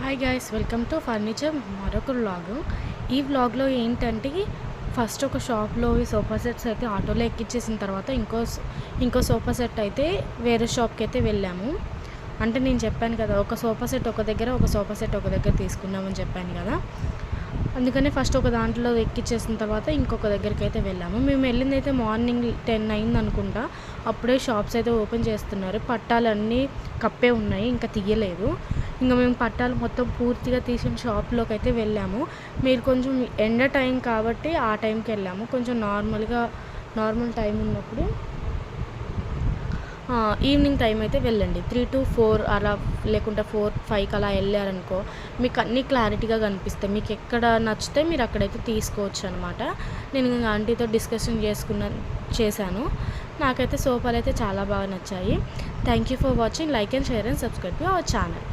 Hi guys, welcome to furniture మరొక vlog. ఈ వ్లాగ్లో ఏంటంటే ఫస్ట్ ఒక షాప్లో ఈ సోఫా సెట్స్ అయితే ఆటోలో ఎక్కించేసిన తర్వాత ఇంకో సోఫా సెట్ అయితే వేరే షాప్కి అయితే వెళ్ళాము. అంటే నేను చెప్పాను కదా, ఒక సోఫా సెట్ ఒక దగ్గర, ఒక సోఫా సెట్ ఒక దగ్గర తీసుకున్నామని చెప్పాను కదా. అందుకని ఫస్ట్ ఒక దాంట్లో ఎక్కించేసిన తర్వాత ఇంకొక దగ్గరికి అయితే వెళ్ళాము. మేము వెళ్ళింది అయితే మార్నింగ్ 10 అయింది అనుకుంటా. అప్పుడే షాప్స్ అయితే ఓపెన్ చేస్తున్నారు. పట్టాలన్నీ కప్పే ఉన్నాయి, ఇంకా తీయలేదు. ఇంకా మేము పట్టాలు మొత్తం పూర్తిగా తీసిన షాప్లోకి అయితే వెళ్ళాము. మీరు కొంచెం ఎండ టైం కాబట్టి ఆ టైంకి వెళ్ళాము. కొంచెం నార్మల్ టైం ఉన్నప్పుడు ఈవినింగ్ టైం అయితే వెళ్ళండి. 3 to 4 అలా, లేకుంటే 4, 5కి అలా వెళ్ళారనుకో మీకు అన్నీ క్లారిటీగా కనిపిస్తాయి. మీకు ఎక్కడ నచ్చితే మీరు అక్కడైతే తీసుకోవచ్చు అనమాట. నేను ఇంకా ఆంటీతో డిస్కషన్ చేశాను. నాకైతే సోఫాలు అయితే చాలా బాగా నచ్చాయి. Thank you for watching. Like and share and subscribe to our channel.